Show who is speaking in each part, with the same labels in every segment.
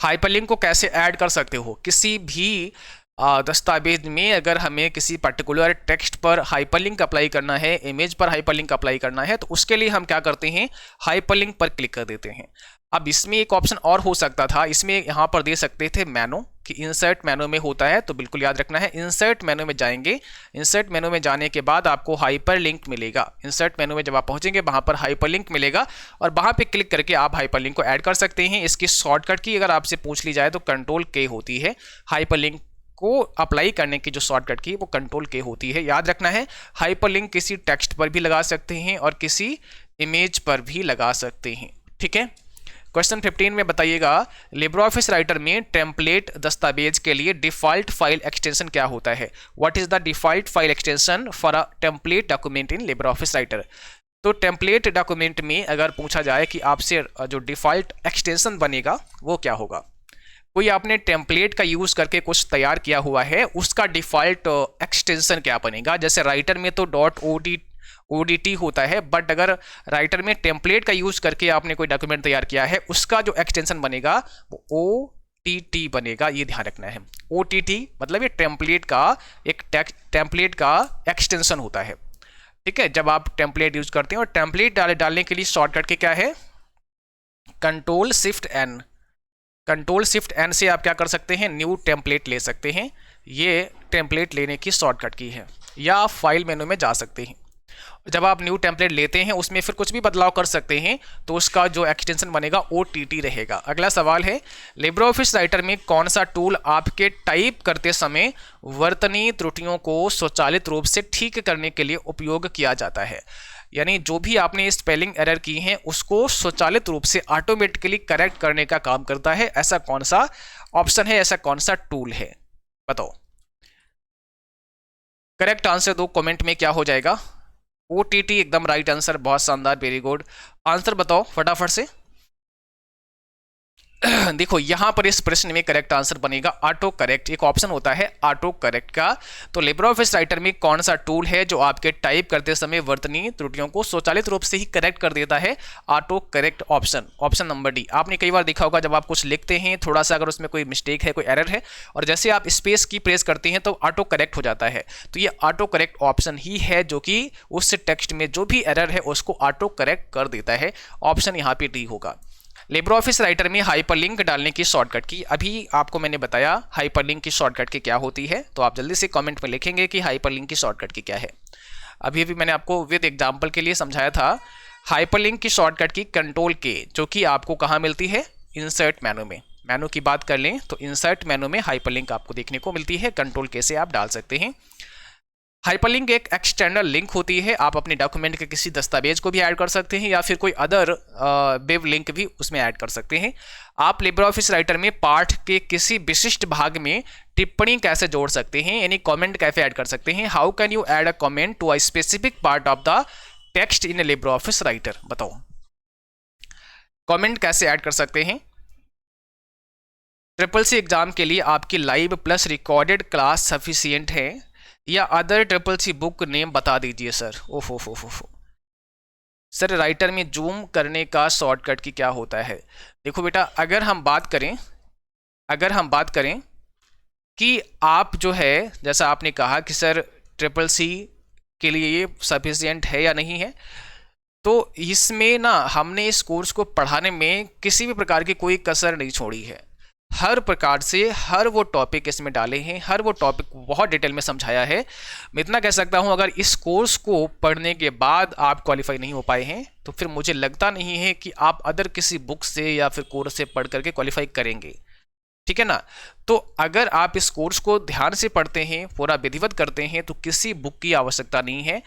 Speaker 1: Hyperlink को कैसे add कर सकते हो? किसी भी दस्तावेज में अगर हमें किसी पर्टिकुलर टेक्स्ट पर हाइपरलिंक अप्लाई करना है, इमेज पर हाइपरलिंक अप्लाई करना है, तो उसके लिए हम क्या करते हैं, हाइपरलिंक पर क्लिक कर देते हैं। अब इसमें एक ऑप्शन और हो सकता था, इसमें यहाँ पर दे सकते थे मेनू, कि इंसर्ट मेनू में होता है, तो बिल्कुल याद रखना है इंसर्ट मेनू में जाएंगे। इंसर्ट मेनू में जाने के बाद आपको हाइपरलिंक मिलेगा। इंसर्ट मेनू में जब आप पहुंचेंगे वहां पर हाइपरलिंक मिलेगा और वहां पे क्लिक करके आप हाइपरलिंक को ऐड कर सकते हैं। इसकी शॉर्टकट की अगर आपसे पूछ ली जाए तो कंट्रोल के होती है। हाइपरलिंक को अप्लाई करने की जो शॉर्टकट की वो कंट्रोल के होती है, याद रखना है। हाइपरलिंक किसी टेक्स्ट पर भी लगा सकते हैं और किसी इमेज पर भी लगा सकते हैं, ठीक है। क्वेश्चन 15 में बताइएगा, लिब्रे ऑफिस राइटर में टेम्पलेट दस्तावेज के लिए डिफॉल्ट फाइल एक्सटेंशन क्या होता है? What is the default file extension for a template document in LibreOffice writer? तो टेम्पलेट डॉक्यूमेंट में अगर पूछा जाए कि आपसे जो डिफॉल्ट एक्सटेंशन बनेगा वो क्या होगा, कोई आपने टेम्पलेट का यूज करके कुछ तैयार किया हुआ है, उसका डिफॉल्ट एक्सटेंशन क्या बनेगा? जैसे राइटर में तो .odt होता है, बट अगर राइटर में टेम्पलेट का यूज करके आपने कोई डॉक्यूमेंट तैयार किया है, उसका जो एक्सटेंशन बनेगा वो OTT बनेगा, ये ध्यान रखना है। OTT मतलब ये टेम्पलेट का एक टेम्पलेट का एक्सटेंशन होता है, ठीक है। जब आप टेम्पलेट यूज करते हैं, और टेम्पलेट डालने के लिए शॉर्टकट की क्या है, कंट्रोल शिफ्ट एन से आप क्या कर सकते हैं, न्यू टेम्पलेट ले सकते हैं। ये टेम्पलेट लेने की शॉर्टकट की है, या आप फाइल मेनू में जा सकते हैं। जब आप न्यू टेम्पलेट लेते हैं उसमें फिर कुछ भी बदलाव कर सकते हैं, तो उसका जो एक्सटेंशन बनेगा OTT रहेगा। अगला सवाल है, लिब्रे ऑफिस राइटर में कौन सा टूल आपके टाइप करते समय वर्तनी त्रुटियों को स्वचालित रूप से ठीक करने के लिए उपयोग किया जाता है? यानी जो भी आपने स्पेलिंग एरर की हैं उसको स्वचालित रूप से ऑटोमेटिकली करेक्ट करने का काम करता है, ऐसा कौन सा ऑप्शन है, ऐसा कौन सा टूल है, बताओ। करेक्ट आंसर दो कमेंट में, क्या हो जाएगा? OTT एकदम राइट आंसर, बहुत शानदार, वेरी गुड। आंसर बताओ फटाफट से। देखो यहां पर इस प्रश्न में करेक्ट आंसर बनेगा ऑटो करेक्ट। एक ऑप्शन होता है ऑटो करेक्ट का। तो लिब्रे ऑफिस राइटर में कौन सा टूल है जो आपके टाइप करते समय वर्तनी त्रुटियों को स्वचालित रूप से ही करेक्ट कर देता है? Auto correct option, option number D. आपने कई बार देखा होगा जब आप कुछ लिखते हैं, थोड़ा सा अगर उसमें कोई मिस्टेक है, कोई एरर है, और जैसे आप स्पेस की प्रेस करते हैं तो ऑटो करेक्ट हो जाता है। तो ये ऑटो करेक्ट ऑप्शन ही है जो कि उस टेक्स्ट में जो भी एरर है उसको ऑटो करेक्ट कर देता है। ऑप्शन यहाँ पे डी होगा। लिब्रे ऑफिस राइटर में हाइपरलिंक डालने की शॉर्टकट की, अभी आपको मैंने बताया हाइपरलिंक की शॉर्टकट की क्या होती है, तो आप जल्दी से कमेंट में लिखेंगे कि हाइपरलिंक की शॉर्टकट की क्या है। अभी मैंने आपको विद एग्जांपल के लिए समझाया था। हाइपरलिंक की शॉर्टकट की कंट्रोल के, जो कि आपको कहाँ मिलती है, इंसर्ट मेनू में। मेनू की बात कर लें तो इंसर्ट मेनू में हाइपरलिंक आपको देखने को मिलती है, कंट्रोल के से आप डाल सकते हैं। हाइपरलिंक एक एक्सटर्नल लिंक होती है, आप अपने डॉक्यूमेंट के किसी दस्तावेज को भी ऐड कर सकते हैं या फिर कोई अदर वेब लिंक भी उसमें ऐड कर सकते हैं। आप लिब्रे ऑफिस राइटर में पाठ के किसी विशिष्ट भाग में टिप्पणी कैसे जोड़ सकते हैं, यानी कमेंट कैसे ऐड कर सकते हैं? How can you add a comment to a specific part of the text in LibreOffice Writer? बताओ कमेंट कैसे ऐड कर सकते हैं। CCC एग्जाम के लिए आपकी live plus recorded class sufficient है या अदर CCC बुक नेम बता दीजिए सर। ओफो सर, राइटर में जूम करने का शॉर्टकट की क्या होता है? देखो बेटा, अगर हम बात करें कि आप जो है, जैसा आपने कहा कि सर CCC के लिए ये सफिशियंट है या नहीं है, तो इसमें ना हमने इस कोर्स को पढ़ाने में किसी भी प्रकार की कोई कसर नहीं छोड़ी है। हर प्रकार से हर वो टॉपिक इसमें डाले हैं, हर वो टॉपिक बहुत डिटेल में समझाया है। मैं इतना कह सकता हूं, अगर इस कोर्स को पढ़ने के बाद आप क्वालिफाई नहीं हो पाए हैं तो फिर मुझे लगता नहीं है कि आप अदर किसी बुक से या फिर कोर्स से पढ़ करके क्वालिफाई करेंगे, ठीक है ना। तो अगर आप इस कोर्स को ध्यान से पढ़ते हैं, पूरा विधिवत करते हैं, तो किसी बुक की आवश्यकता नहीं है।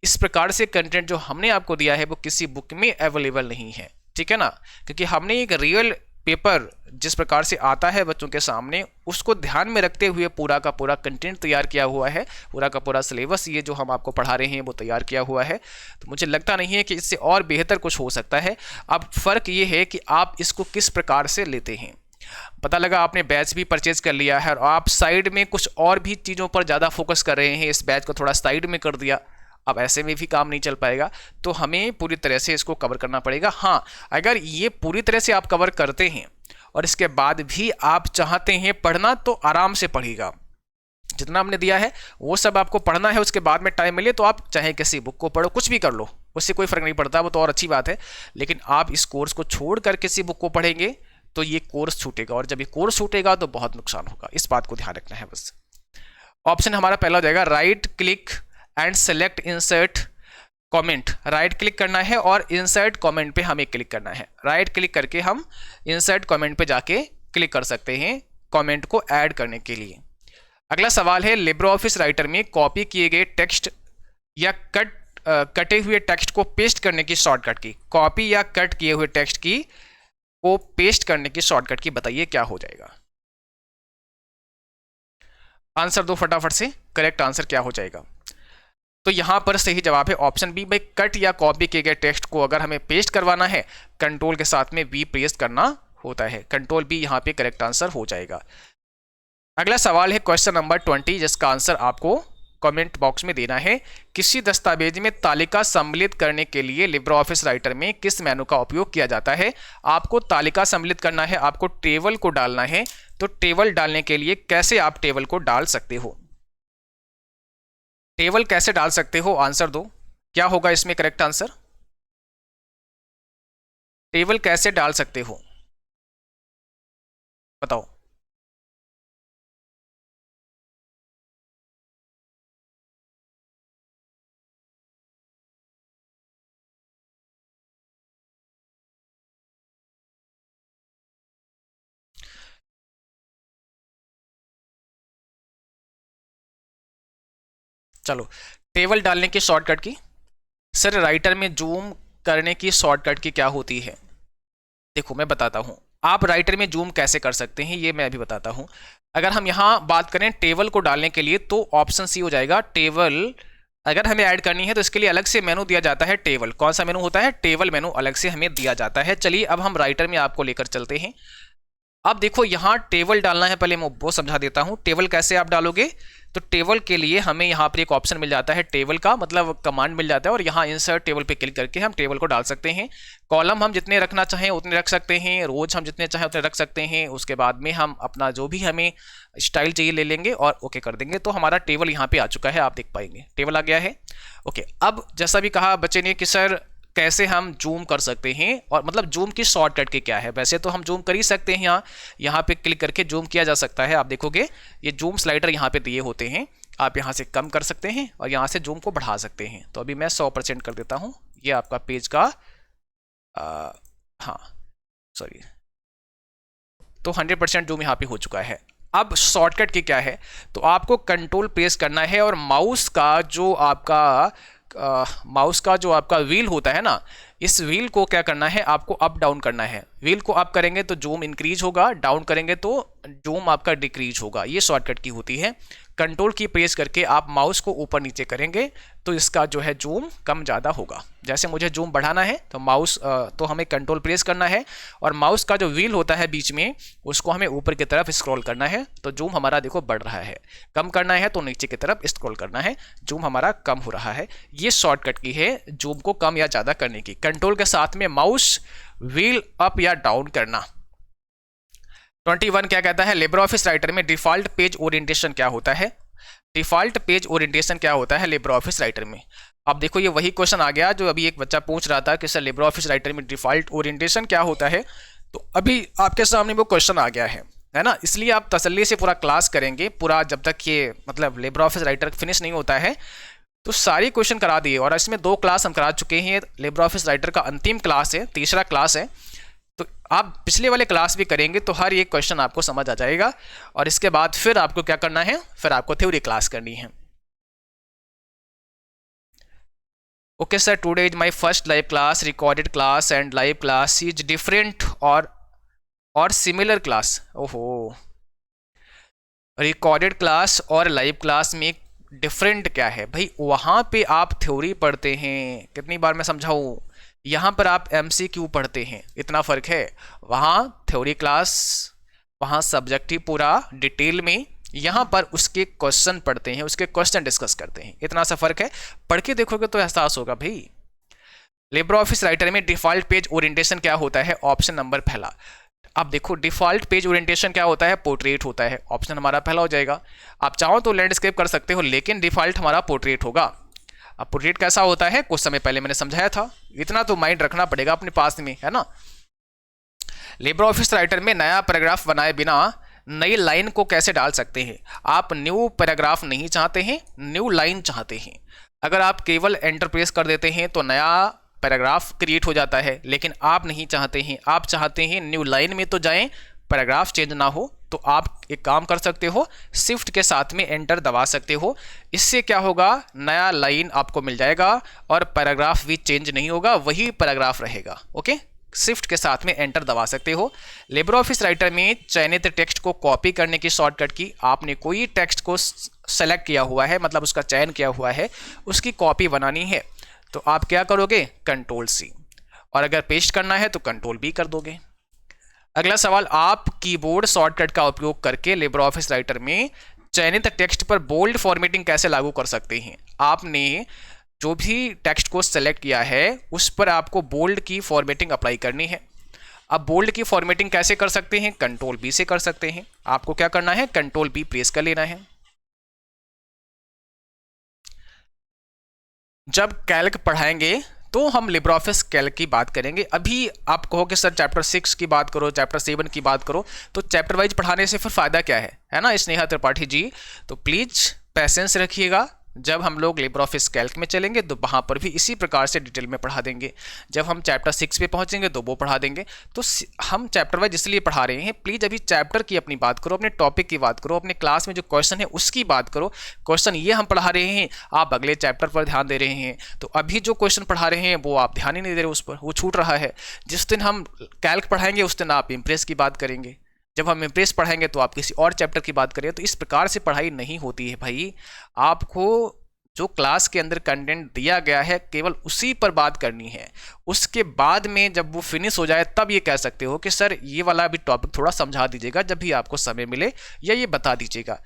Speaker 1: इस प्रकार से कंटेंट जो हमने आपको दिया है वो किसी बुक में अवेलेबल नहीं है, ठीक है ना। क्योंकि हमने एक रियल पेपर जिस प्रकार से आता है बच्चों के सामने, उसको ध्यान में रखते हुए पूरा का पूरा कंटेंट तैयार किया हुआ है, पूरा का पूरा सिलेबस ये जो हम आपको पढ़ा रहे हैं वो तैयार किया हुआ है। तो मुझे लगता नहीं है कि इससे और बेहतर कुछ हो सकता है। अब फ़र्क ये है कि आप इसको किस प्रकार से लेते हैं। पता लगा आपने बैच भी परचेज कर लिया है और आप साइड में कुछ और भी चीज़ों पर ज़्यादा फोकस कर रहे हैं, इस बैच को थोड़ा साइड में कर दिया। अब ऐसे में भी काम नहीं चल पाएगा, तो हमें पूरी तरह से इसको कवर करना पड़ेगा। हाँ, अगर ये पूरी तरह से आप कवर करते हैं और इसके बाद भी आप चाहते हैं पढ़ना तो आराम से पढ़िएगा। जितना हमने दिया है वो सब आपको पढ़ना है, उसके बाद में टाइम मिले तो आप चाहे किसी बुक को पढ़ो, कुछ भी कर लो, उससे कोई फर्क नहीं पड़ता, वो तो और अच्छी बात है। लेकिन आप इस कोर्स को छोड़कर किसी बुक को पढ़ेंगे तो ये कोर्स छूटेगा, और जब ये कोर्स छूटेगा तो बहुत नुकसान होगा। इस बात को ध्यान रखना है बस। ऑप्शन हमारा पहला हो जाएगा right click and select insert comment. Right click करना है और इंसर्ट कमेंट पे हमें क्लिक करना है। राइट क्लिक करके हम इंसर्ट कमेंट पे जाके क्लिक कर सकते हैं कमेंट को ऐड करने के लिए। अगला सवाल है लिब्रे ऑफिस राइटर में कॉपी किए गए टेक्स्ट या कटे हुए टेक्स्ट को पेस्ट करने की शॉर्टकट की। कॉपी या कट किए हुए टेक्स्ट की को पेस्ट करने की शॉर्टकट की बताइए क्या हो जाएगा। आंसर दो फटाफट से, करेक्ट आंसर क्या हो जाएगा। तो यहां पर सही जवाब है ऑप्शन बी। भाई कट या कॉपी किए गए टेक्स्ट को अगर हमें पेस्ट करवाना है कंट्रोल के साथ में वी प्रेस करना होता है। कंट्रोल बी यहां पे करेक्ट आंसर हो जाएगा। अगला सवाल है क्वेश्चन नंबर 20, जिसका आंसर आपको कमेंट बॉक्स में देना है। किसी दस्तावेज में तालिका सम्मिलित करने के लिए लिब्रे ऑफिस राइटर में किस मेनू का उपयोग किया जाता है। आपको तालिका सम्मिलित करना है, आपको टेबल को डालना है, तो टेबल डालने के लिए कैसे आप टेबल को डाल सकते हो, टेबल कैसे डाल सकते हो, आंसर दो। क्या होगा इसमें करेक्ट आंसर, टेबल कैसे डाल सकते हो बताओ। चलो टेबल डालने की शॉर्टकट की, सर राइटर में जूम करने की शॉर्टकट की क्या होती है। देखो मैं बताता हूं, आप राइटर में जूम कैसे कर सकते हैं ये मैं अभी बताता हूं। अगर हम यहां बात करें टेबल को डालने के लिए तो ऑप्शन सी हो जाएगा टेबल। अगर हमें ऐड करनी है तो इसके लिए अलग से मेनू दिया जाता है टेबल। कौन सा मेनू होता है, टेबल मेनू अलग से हमें दिया जाता है। चलिए अब हम राइटर में आपको लेकर चलते हैं। अब देखो यहां टेबल डालना है, पहले मैं वो समझा देता हूं। टेबल कैसे आप डालोगे, तो टेबल के लिए हमें यहाँ पर एक ऑप्शन मिल जाता है टेबल का, मतलब कमांड मिल जाता है, और यहाँ इंसर्ट टेबल पे क्लिक करके हम टेबल को डाल सकते हैं। कॉलम हम जितने रखना चाहें उतने रख सकते हैं, रोज हम जितने चाहें उतने रख सकते हैं। उसके बाद में हम अपना जो भी हमें स्टाइल चाहिए ले लेंगे और ओके कर देंगे। तो हमारा टेबल यहाँ पे आ चुका है, आप देख पाएंगे टेबल आ गया है। ओके, अब जैसा भी कहा बच्चे ने कि सर कैसे हम जूम कर सकते हैं, और मतलब जूम की शॉर्टकट की क्या है। वैसे तो हम जूम कर ही सकते हैं, यहाँ पे क्लिक करके जूम किया जा सकता है। आप देखोगे ये जूम स्लाइडर यहाँ पे दिए होते हैं, आप यहाँ से कम कर सकते हैं और यहाँ से जूम को बढ़ा सकते हैं। तो अभी मैं 100% कर देता हूँ, ये आपका पेज का हाँ सॉरी, तो 100% जूम यहाँ पे हो चुका है। अब शॉर्टकट की क्या है, तो आपको कंट्रोल प्रेस करना है और माउस का जो आपका व्हील होता है ना, इस व्हील को क्या करना है, आपको अप डाउन करना है। व्हील को अप करेंगे तो जूम इंक्रीज होगा, डाउन करेंगे तो जूम आपका डिक्रीज होगा। ये शॉर्टकट की होती है। कंट्रोल की प्रेस करके आप माउस को ऊपर नीचे करेंगे तो इसका जो है जूम कम ज़्यादा होगा। जैसे मुझे जूम बढ़ाना है तो माउस तो हमें कंट्रोल प्रेस करना है, और माउस का जो व्हील होता है बीच में उसको हमें ऊपर की तरफ स्क्रॉल करना है, तो जूम हमारा देखो बढ़ रहा है। कम करना है तो नीचे की तरफ स्क्रॉल करना है, जूम हमारा कम हो रहा है। ये शॉर्टकट की है जूम को कम या ज़्यादा करने की, कंट्रोल के साथ में माउस व्हील अप या डाउन करना। 21 क्या कहता है, लिब्रे ऑफिस राइटर में डिफॉल्ट पेज ओरिएंटेशन क्या होता है। डिफॉल्ट पेज ओरिएंटेशन क्या होता है लिब्रे ऑफिस राइटर में। अब देखो ये वही क्वेश्चन आ गया जो अभी एक बच्चा पूछ रहा था कि सर लिब्रे ऑफिस राइटर में डिफॉल्ट ओरिएंटेशन क्या होता है। तो अभी आपके सामने वो क्वेश्चन आ गया है ना। इसलिए आप तसल्ली से पूरा क्लास करेंगे, पूरा जब तक ये मतलब लिब्रे ऑफिस राइटर फिनिश नहीं होता है तो सारी क्वेश्चन करा दिए। और इसमें 2 क्लास हम करा चुके हैं, लिब्रे ऑफिस राइटर का अंतिम क्लास है, तीसरा क्लास है। तो आप पिछले वाले क्लास भी करेंगे तो हर एक क्वेश्चन आपको समझ आ जाएगा, और इसके बाद फिर आपको क्या करना है, फिर आपको थ्योरी क्लास करनी है। Okay sir, today is my first live class, recorded class and live class is different और सिमिलर क्लास। ओहो, रिकॉर्डेड क्लास और लाइव क्लास में डिफरेंट क्या है भाई। वहां पे आप थ्योरी पढ़ते हैं, कितनी बार मैं समझाऊं, यहाँ पर आप MCQ पढ़ते हैं, इतना फ़र्क है। वहाँ थ्योरी क्लास, वहाँ सब्जेक्टिव पूरा डिटेल में, यहाँ पर उसके क्वेश्चन पढ़ते हैं, उसके क्वेश्चन डिस्कस करते हैं, इतना सा फ़र्क है। पढ़ के देखोगे तो एहसास होगा भाई। लिब्रे ऑफिस राइटर में डिफ़ॉल्ट पेज ओरिएंटेशन क्या होता है, ऑप्शन नंबर पहला। अब देखो डिफॉल्ट पेज ओरिएंटेशन क्या होता है, पोर्ट्रेट होता है, ऑप्शन हमारा पहला हो जाएगा। आप चाहो तो लैंडस्केप कर सकते हो, लेकिन डिफॉल्ट हमारा पोर्ट्रेट होगा। अब पोर्ट्रेट कैसा होता है, कुछ समय पहले मैंने समझाया था, इतना तो माइंड रखना पड़ेगा अपने पास में, है ना। लिब्रे ऑफिस राइटर में नया पैराग्राफ बनाए बिना नई लाइन को कैसे डाल सकते हैं। आप न्यू पैराग्राफ नहीं चाहते हैं, न्यू लाइन चाहते हैं। अगर आप केवल एंटर प्रेस कर देते हैं तो नया पैराग्राफ क्रिएट हो जाता है, लेकिन आप नहीं चाहते हैं, आप चाहते हैं न्यू लाइन में तो जाएं, पैराग्राफ चेंज ना हो। तो आप एक काम कर सकते हो, शिफ्ट के साथ में एंटर दबा सकते हो। इससे क्या होगा, नया लाइन आपको मिल जाएगा और पैराग्राफ भी चेंज नहीं होगा, वही पैराग्राफ रहेगा। ओके, शिफ्ट के साथ में एंटर दबा सकते हो। लिब्रे ऑफिस राइटर में चयनित टेक्स्ट को कॉपी करने की शॉर्टकट की, आपने कोई टेक्स्ट को सेलेक्ट किया हुआ है, मतलब उसका चयन किया हुआ है, उसकी कॉपी बनानी है तो आप क्या करोगे, कंट्रोल सी, और अगर पेस्ट करना है तो कंट्रोल बी कर दोगे। अगला सवाल, आप कीबोर्ड शॉर्टकट का उपयोग करके लिब्रे ऑफिस राइटर में चयनित टेक्स्ट पर बोल्ड फॉर्मेटिंग कैसे लागू कर सकते हैं। आपने जो भी टेक्स्ट को सेलेक्ट किया है उस पर आपको बोल्ड की फॉर्मेटिंग अप्लाई करनी है। अब बोल्ड की फॉर्मेटिंग कैसे कर सकते हैं, कंट्रोल बी से कर सकते हैं। आपको क्या करना है, कंट्रोल बी प्रेस कर लेना है। जब कैल्क पढ़ाएंगे तो हम लिब्रे ऑफिस कैल्क की बात करेंगे। अभी आप कहो कि सर चैप्टर 6 की बात करो, चैप्टर 7 की बात करो, तो चैप्टर वाइज पढ़ाने से फिर फायदा क्या है ना स्नेहा त्रिपाठी जी। तो प्लीज पैसेंस रखिएगा, जब हम लोग लिब्रे ऑफिस कैल्क में चलेंगे तो वहाँ पर भी इसी प्रकार से डिटेल में पढ़ा देंगे। जब हम चैप्टर 6 पे पहुँचेंगे तो वो पढ़ा देंगे। तो हम चैप्टर वाइज इसलिए पढ़ा रहे हैं, प्लीज़ अभी चैप्टर की अपनी बात करो, अपने टॉपिक की बात करो, अपने क्लास में जो क्वेश्चन है उसकी बात करो। क्वेश्चन ये हम पढ़ा रहे हैं, आप अगले चैप्टर पर ध्यान दे रहे हैं, तो अभी जो क्वेश्चन पढ़ा रहे हैं वो आप ध्यान ही नहीं दे रहे उस पर, वो छूट रहा है। जिस दिन हम कैल्क पढ़ाएंगे उस दिन आप इम्प्रेस की बात करेंगे, जब हम इम्प्रेस पढ़ाएंगे तो आप किसी और चैप्टर की बात करें। तो इस प्रकार से पढ़ाई नहीं होती है भाई। आपको जो क्लास के अंदर कंटेंट दिया गया है केवल उसी पर बात करनी है। उसके बाद में जब वो फिनिश हो जाए तब ये कह सकते हो कि सर ये वाला भी टॉपिक थोड़ा समझा दीजिएगा, जब भी आपको समय मिले या ये बता दीजिएगा।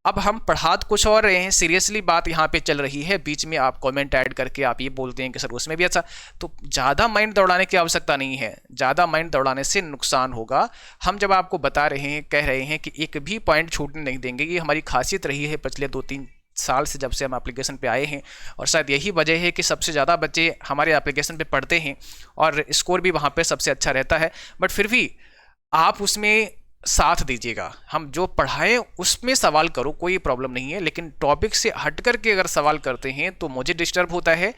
Speaker 1: अब हम पढ़ा कुछ और रहे हैं, सीरियसली बात यहाँ पे चल रही है, बीच में आप कमेंट ऐड करके आप ये बोलते हैं कि सर उसमें भी अच्छा। तो ज़्यादा माइंड दौड़ाने की आवश्यकता नहीं है, ज़्यादा माइंड दौड़ाने से नुकसान होगा। हम जब आपको बता रहे हैं, कह रहे हैं कि एक भी पॉइंट छूटने नहीं देंगे, ये हमारी खासियत रही है पिछले 2-3 साल से जब से हम एप्लीकेशन पे आए हैं, और शायद यही वजह है कि सबसे ज़्यादा बच्चे हमारे एप्लीकेशन पे पढ़ते हैं और स्कोर भी वहाँ पे सबसे अच्छा रहता है। बट फिर भी आप उसमें साथ दीजिएगा, हम जो पढ़ाएं उसमें सवाल करो, कोई प्रॉब्लम नहीं है, लेकिन टॉपिक से हट करके अगर सवाल करते हैं तो मुझे डिस्टर्ब होता है,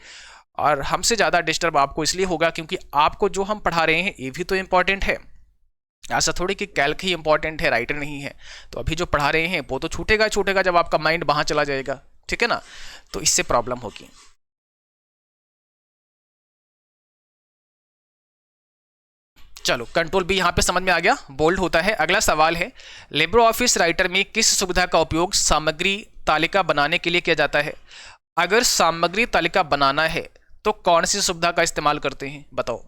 Speaker 1: और हमसे ज़्यादा डिस्टर्ब आपको इसलिए होगा क्योंकि आपको जो हम पढ़ा रहे हैं ये भी तो इम्पॉर्टेंट है। ऐसा थोड़ी कि कैल्क ही इंपॉर्टेंट है, राइटर नहीं है। तो अभी जो पढ़ा रहे हैं वो तो छूटेगा जब आपका माइंड वहां चला जाएगा, ठीक है ना, तो इससे प्रॉब्लम होगी। चलो कंट्रोल भी यहाँ पे समझ में आ गया, बोल्ड होता है। अगला सवाल है, लिब्रे ऑफिस राइटर में किस सुविधा का उपयोग सामग्री तालिका बनाने के लिए किया जाता है। अगर सामग्री तालिका बनाना है तो कौन सी सुविधा का इस्तेमाल करते हैं, बताओ।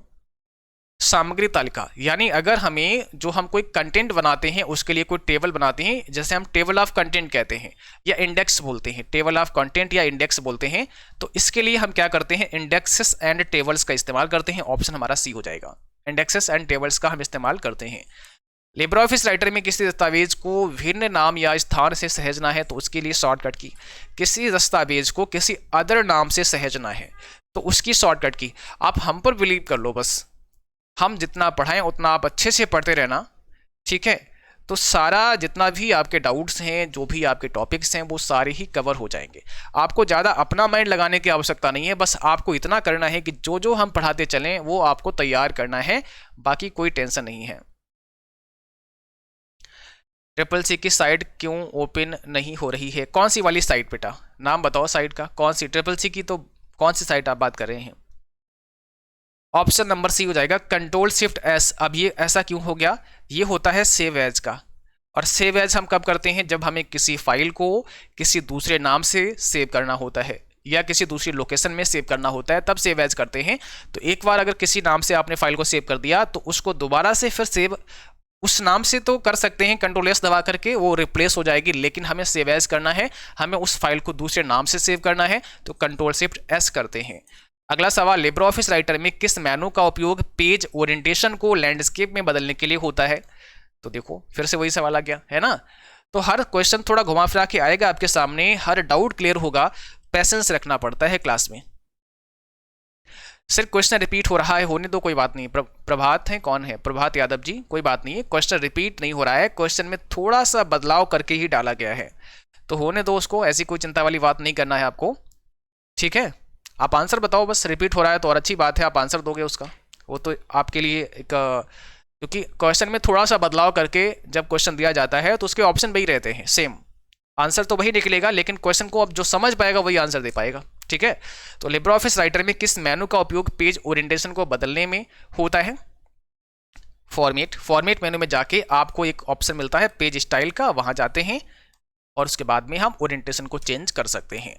Speaker 1: सामग्री तालिका यानी अगर हमें जो हम कोई कंटेंट बनाते हैं उसके लिए कोई टेबल बनाते हैं, जैसे हम टेबल ऑफ कंटेंट कहते हैं या इंडेक्स बोलते हैं, टेबल ऑफ कंटेंट या इंडेक्स बोलते हैं, तो इसके लिए हम क्या करते हैं, इंडेक्सेस एंड टेबल्स का इस्तेमाल करते हैं। ऑप्शन हमारा सी हो जाएगा, इंडेक्सेस एंड टेबल्स का हम इस्तेमाल करते हैं। लिब्रे ऑफिस राइटर में किसी दस्तावेज को भिन्न नाम या स्थान से सहेजना है तो उसके लिए शॉर्टकट की, किसी दस्तावेज को किसी अदर नाम से सहेजना है तो उसकी शॉर्टकट की। आप हम पर बिलीव कर लो, बस हम जितना पढ़ाएं उतना आप अच्छे से पढ़ते रहना, ठीक है। तो सारा जितना भी आपके डाउट्स हैं, जो भी आपके टॉपिक्स हैं, वो सारे ही कवर हो जाएंगे। आपको ज़्यादा अपना माइंड लगाने की आवश्यकता नहीं है, बस आपको इतना करना है कि जो जो हम पढ़ाते चलें वो आपको तैयार करना है, बाकी कोई टेंशन नहीं है। CCC की साइट क्यों ओपन नहीं हो रही है, कौन सी वाली साइट बेटा, नाम बताओ साइट का, कौन सी। CCC की तो कौन सी साइट आप बात कर रहे हैं। ऑप्शन नंबर सी हो जाएगा, Ctrl+Shift+S। अब ये ऐसा क्यों हो गया, ये होता है सेव एज का, और सेव एज हम कब करते हैं, जब हमें किसी फाइल को किसी दूसरे नाम से सेव करना होता है या किसी दूसरी लोकेशन में सेव करना होता है, तब सेव एज करते हैं। तो एक बार अगर किसी नाम से आपने फाइल को सेव कर दिया तो उसको दोबारा से फिर सेव उस नाम से तो कर सकते हैं, Ctrl+S दबा करके वो रिप्लेस हो जाएगी, लेकिन हमें सेव एज करना है, हमें उस फाइल को दूसरे नाम से सेव करना है, तो Ctrl+Shift+S करते हैं। अगला सवाल, लिब्रे ऑफिस राइटर में किस मेनू का उपयोग पेज ओरिएंटेशन को लैंडस्केप में बदलने के लिए होता है? तो देखो फिर से वही सवाल आ गया है ना। तो हर क्वेश्चन थोड़ा घुमा फिरा के आएगा आपके सामने, हर डाउट क्लियर होगा, पेशेंस रखना पड़ता है क्लास में। सिर्फ क्वेश्चन रिपीट हो रहा है, होने दो, कोई बात नहीं। प्रभात है, कौन है? प्रभात यादव जी, कोई बात नहीं है, क्वेश्चन रिपीट नहीं हो रहा है, क्वेश्चन में थोड़ा सा बदलाव करके ही डाला गया है, तो होने दो उसको, ऐसी कोई चिंता वाली बात नहीं करना है आपको, ठीक है। आप आंसर बताओ, बस रिपीट हो रहा है तो और अच्छी बात है, आप आंसर दोगे उसका, वो तो आपके लिए एक, क्योंकि क्वेश्चन में थोड़ा सा बदलाव करके जब क्वेश्चन दिया जाता है तो उसके ऑप्शन वही रहते हैं सेम, आंसर तो वही निकलेगा, लेकिन क्वेश्चन को अब जो समझ पाएगा वही आंसर दे पाएगा, ठीक है। तो लिब्रे ऑफिस राइटर में किस मेनू का उपयोग पेज ओरिएंटेशन को बदलने में होता है? फॉर्मेट मेनू में जाके आपको एक ऑप्शन मिलता है पेज स्टाइल का, वहां जाते हैं और उसके बाद में हम ओरिएंटेशन को चेंज कर सकते हैं।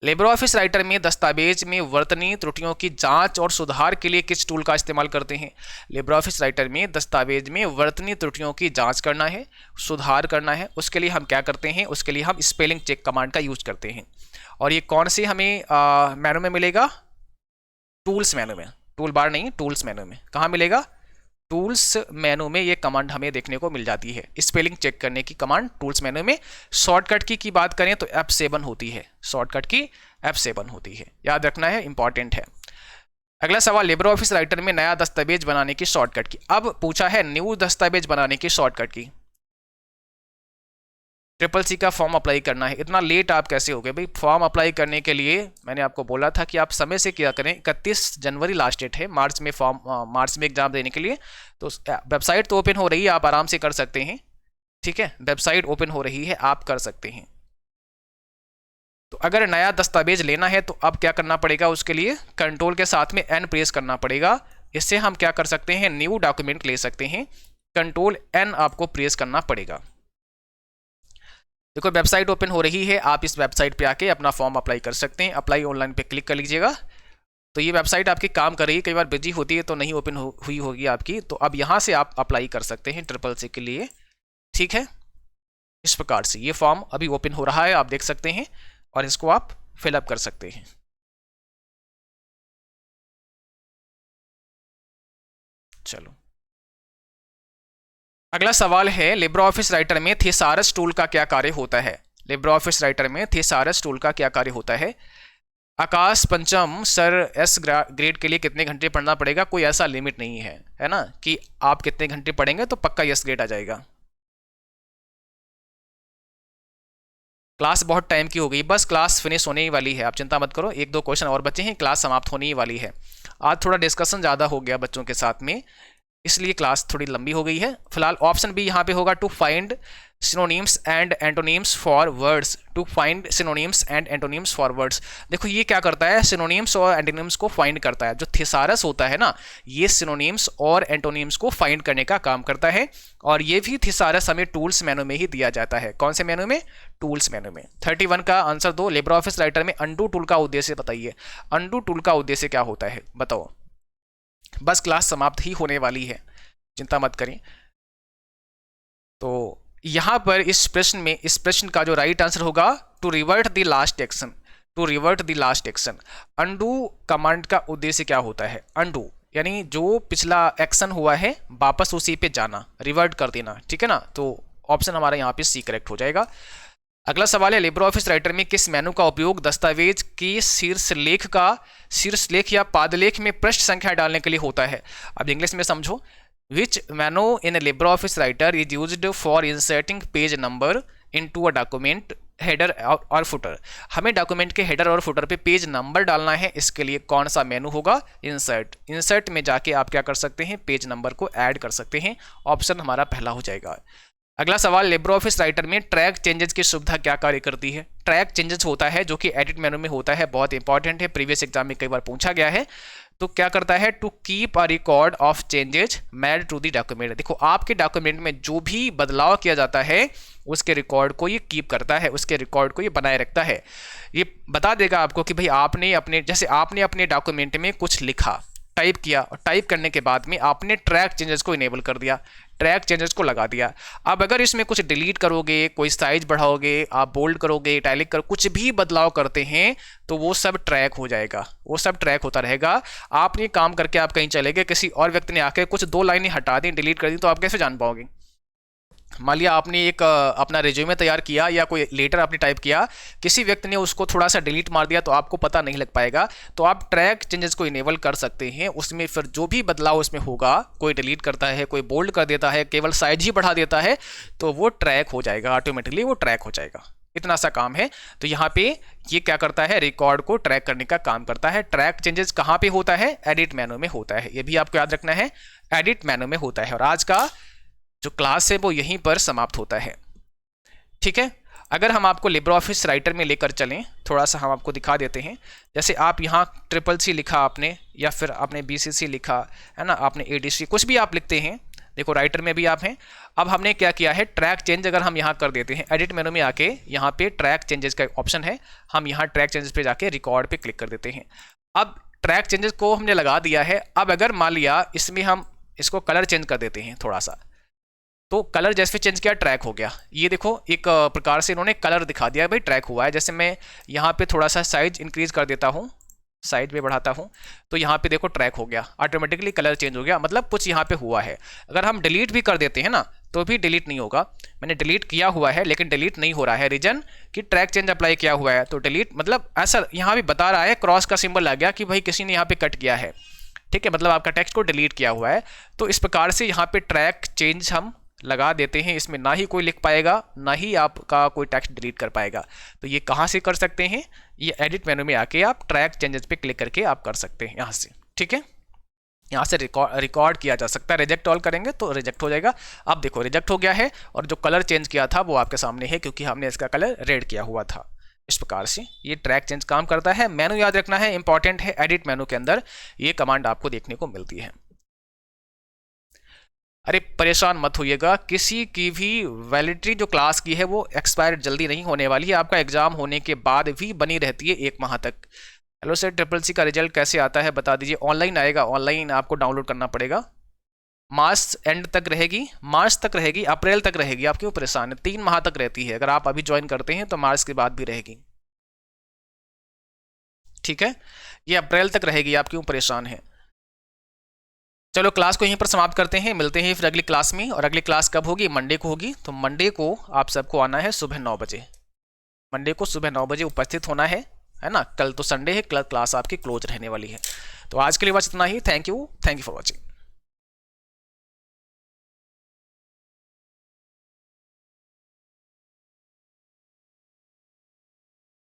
Speaker 1: लिब्रे ऑफिस राइटर में दस्तावेज में वर्तनी त्रुटियों की जांच और सुधार के लिए किस टूल का इस्तेमाल करते हैं? लिब्रे ऑफिस राइटर में दस्तावेज में वर्तनी त्रुटियों की जांच करना है, सुधार करना है, उसके लिए हम क्या करते हैं? उसके लिए हम स्पेलिंग चेक कमांड का यूज करते हैं। और ये कौन से हमें मेनू में मिलेगा? टूल्स मेनू में, टूल बार नहीं, टूल्स मेनू में। कहाँ मिलेगा? टूल्स मेनू में ये कमांड हमें देखने को मिल जाती है, स्पेलिंग चेक करने की कमांड टूल्स मेनू में। शॉर्टकट की बात करें तो F7 होती है, शॉर्टकट की F7 होती है, याद रखना है, इंपॉर्टेंट है। अगला सवाल, लिब्रे ऑफिस राइटर में नया दस्तावेज बनाने की शॉर्टकट की। अब पूछा है न्यू दस्तावेज बनाने की शॉर्टकट की। CCC का फॉर्म अप्लाई करना है, इतना लेट आप कैसे हो गए भाई? फॉर्म अप्लाई करने के लिए मैंने आपको बोला था कि आप समय से क्या करें, 31 जनवरी लास्ट डेट है, मार्च में एग्जाम देने के लिए। तो वेबसाइट तो ओपन हो रही है, आप आराम से कर सकते हैं, ठीक है, वेबसाइट ओपन हो रही है, आप कर सकते हैं। तो अगर नया दस्तावेज लेना है तो अब क्या करना पड़ेगा? उसके लिए कंट्रोल के साथ में N प्रेस करना पड़ेगा, इससे हम क्या कर सकते हैं? न्यू डॉक्यूमेंट ले सकते हैं, कंट्रोल N आपको प्रेस करना पड़ेगा। देखो वेबसाइट ओपन हो रही है, आप इस वेबसाइट पे आके अपना फॉर्म अप्लाई कर सकते हैं, अप्लाई ऑनलाइन पे क्लिक कर लीजिएगा। तो ये वेबसाइट आपकी काम कर रही है, कई बार बिजी होती है तो नहीं ओपन हुई होगी आपकी, तो अब यहाँ से आप अप्लाई कर सकते हैं CCC के लिए, ठीक है। इस प्रकार से ये फॉर्म अभी ओपन हो रहा है, आप देख सकते हैं, और इसको आप फिलअप कर सकते हैं। चलो अगला सवाल है, लिब्रे ऑफिस राइटर में थिसारस टूल का क्या कार्य होता है? लिब्रे ऑफिस राइटर में थिसारस टूल का क्या कार्य होता है? आकाश पंचम सर, एस ग्रेड के लिए कितने घंटे पढ़ना पड़ेगा? कोई ऐसा लिमिट नहीं है ना, कि आप कितने घंटे पढ़ेंगे तो पक्का एस ग्रेड आ जाएगा। क्लास बहुत टाइम की हो गई, बस क्लास फिनिश होने ही वाली है, आप चिंता मत करो, 1-2 क्वेश्चन और बचे हैं, क्लास समाप्त होने ही वाली है। आज थोड़ा डिस्कशन ज़्यादा हो गया बच्चों के साथ में, इसलिए क्लास थोड़ी लंबी हो गई है। फिलहाल ऑप्शन भी यहाँ पे होगा, to find synonyms and antonyms for words, to find synonyms and antonyms for words. देखो ये क्या करता है? सिनोनिम्स और एंटोनिम्स को फाइंड करता है। जो थिसारस होता है ना, ये सिनोनिम्स और एंटोनिम्स को फाइंड करने का काम करता है, और ये भी थिसारस हमें टूल्स मेनू में ही दिया जाता है। कौन से मेनू में? टूल्स मेनू में। 31 का आंसर दो। लिब्रे ऑफिस राइटर में अंडू टूल का उद्देश्य बताइए। अंडू टूल का उद्देश्य क्या होता है बताओ? बस क्लास समाप्त ही होने वाली है, चिंता मत करें। तो यहां पर इस प्रश्न का जो राइट आंसर होगा, to revert the last action, to revert the last action. Undo command का उद्देश्य क्या होता है? अंडू यानी जो पिछला एक्शन हुआ है वापस उसी पे जाना, रिवर्ट कर देना, ठीक है ना। तो ऑप्शन हमारा यहाँ पे सी करेक्ट हो जाएगा। अगला सवाल है, लिब्रे ऑफिस राइटर में किस मेनू का उपयोग दस्तावेज के शीर्षलेख या पादलेख में पृष्ठ संख्या डालने के लिए होता है? अब इंग्लिश में समझो। Which menu in a LibreOffice writer is used for inserting page number into a document header और footer? हमें डॉक्यूमेंट के हेडर और फुटर पे पेज नंबर डालना है, इसके लिए कौन सा मेनू होगा? इंसर्ट में जाके आप क्या कर सकते हैं? पेज नंबर को ऐड कर सकते हैं, ऑप्शन हमारा पहला हो जाएगा। अगला सवाल, लिब्रे ऑफिस राइटर में ट्रैक चेंजेस की सुविधा क्या कार्य करती है? ट्रैक चेंजेस होता है जो कि एडिट मेनू में होता है, बहुत इंपॉर्टेंट है, प्रीवियस एग्जाम में कई बार पूछा गया है। तो क्या करता है? To keep a record of changes made to the document. देखो आपके डॉक्यूमेंट में जो भी बदलाव किया जाता है उसके रिकॉर्ड को ये कीप करता है, उसके रिकॉर्ड को ये बनाए रखता है। ये बता देगा आपको कि भाई आपने अपने डॉक्यूमेंट में कुछ लिखा, टाइप किया, और टाइप करने के बाद में आपने ट्रैक चेंजेस को इनेबल कर दिया। ट्रैक चेंजेस को लगा दिया। अब अगर इसमें कुछ डिलीट करोगे, कोई साइज बढ़ाओगे, आप बोल्ड करोगे, इटैलिक करो, कुछ भी बदलाव करते हैं तो वो सब ट्रैक हो जाएगा, वो सब ट्रैक होता रहेगा। आपने काम करके आप कहीं चले गए, किसी और व्यक्ति ने आके कुछ 2 लाइनें हटा दी, डिलीट कर दी, तो आप कैसे जान पाओगे? मान लिया आपने एक अपना रिज्यूमे तैयार किया या कोई लेटर आपने टाइप किया, किसी व्यक्ति ने उसको थोड़ा सा डिलीट मार दिया तो आपको पता नहीं लग पाएगा। तो आप ट्रैक चेंजेस को इनेबल कर सकते हैं, उसमें फिर जो भी बदलाव उसमें होगा, कोई डिलीट करता है, कोई बोल्ड कर देता है, केवल साइज ही बढ़ा देता है, तो वो ट्रैक हो जाएगा, ऑटोमेटिकली वो ट्रैक हो जाएगा। इतना सा काम है। तो यहाँ पे ये क्या करता है, रिकॉर्ड को ट्रैक करने का काम करता है। ट्रैक चेंजेस कहाँ पे होता है? एडिट मेनू में होता है, ये भी आपको याद रखना है, एडिट मेनू में होता है। और आज का जो क्लास है वो यहीं पर समाप्त होता है, ठीक है। अगर हम आपको लिब्रे ऑफिस राइटर में लेकर चलें, थोड़ा सा हम आपको दिखा देते हैं। जैसे आप यहाँ CCC लिखा आपने, या फिर आपने BCC लिखा है ना, आपने ADC, कुछ भी आप लिखते हैं, देखो राइटर में भी आप हैं। अब हमने क्या किया है, ट्रैक चेंज अगर हम यहाँ कर देते हैं, एडिट मेनू में आके यहाँ पे ट्रैक चेंजेस का ऑप्शन है, हम यहाँ ट्रैक चेंजेस पे जाके रिकॉर्ड पे क्लिक कर देते हैं। अब ट्रैक चेंजेस को हमने लगा दिया है। अब अगर मान लिया इसमें हम इसको कलर चेंज कर देते हैं थोड़ा सा, तो कलर जैसे चेंज किया, ट्रैक हो गया। ये देखो एक प्रकार से इन्होंने कलर दिखा दिया, भाई ट्रैक हुआ है। जैसे मैं यहाँ पे थोड़ा सा साइज इंक्रीज कर देता हूँ, साइड में बढ़ाता हूँ, तो यहाँ पे देखो ट्रैक हो गया, ऑटोमेटिकली कलर चेंज हो गया, मतलब कुछ यहाँ पे हुआ है। अगर हम डिलीट भी कर देते हैं ना, तो भी डिलीट नहीं होगा। मैंने डिलीट किया हुआ है लेकिन डिलीट नहीं हो रहा है, रीजन कि ट्रैक चेंज अप्लाई किया हुआ है। तो डिलीट मतलब ऐसा यहाँ भी बता रहा है, क्रॉस का सिंबल आ गया कि भाई किसी ने यहाँ पे कट किया है, ठीक है, मतलब आपका टेक्स्ट को डिलीट किया हुआ है। तो इस प्रकार से यहाँ पे ट्रैक चेंज हम लगा देते हैं। इसमें ना ही कोई लिख पाएगा, ना ही आपका कोई टेक्स्ट डिलीट कर पाएगा। तो ये कहाँ से कर सकते हैं, ये एडिट मेनू में आके आप ट्रैक चेंजेस पे क्लिक करके आप कर सकते हैं यहाँ से, ठीक है। यहाँ से रिकॉर्ड किया जा सकता है। रिजेक्ट ऑल करेंगे तो रिजेक्ट हो जाएगा। अब देखो रिजेक्ट हो गया है, और जो कलर चेंज किया था वो आपके सामने है, क्योंकि हमने इसका कलर रेड किया हुआ था। इस प्रकार से ये ट्रैक चेंज काम करता है। मेनू याद रखना है, इंपॉर्टेंट है। एडिट मेनू के अंदर ये कमांड आपको देखने को मिलती है। अरे परेशान मत होइएगा, किसी की भी वैलिडिटी जो क्लास की है वो एक्सपायर जल्दी नहीं होने वाली है, आपका एग्जाम होने के बाद भी बनी रहती है 1 माह तक। हेलो सर, CCC का रिजल्ट कैसे आता है बता दीजिए। ऑनलाइन आएगा, ऑनलाइन आपको डाउनलोड करना पड़ेगा। मार्च एंड तक रहेगी, मार्च तक रहेगी, अप्रैल तक रहेगी। आप क्यों परेशान है, 3 माह तक रहती है। अगर आप अभी ज्वाइन करते हैं तो मार्च के बाद भी रहेगी, ठीक है। ये अप्रैल तक रहेगी, आप क्यों परेशान है। चलो क्लास को यहीं पर समाप्त करते हैं, मिलते हैं फिर अगली क्लास में। और अगली क्लास कब होगी, मंडे को होगी। तो मंडे को आप सबको आना है सुबह 9 बजे, मंडे को सुबह 9 बजे उपस्थित होना है ना। कल तो संडे है, कल क्लास आपकी क्लोज रहने वाली है। तो आज के लिए बस इतना ही। Thank you for watching.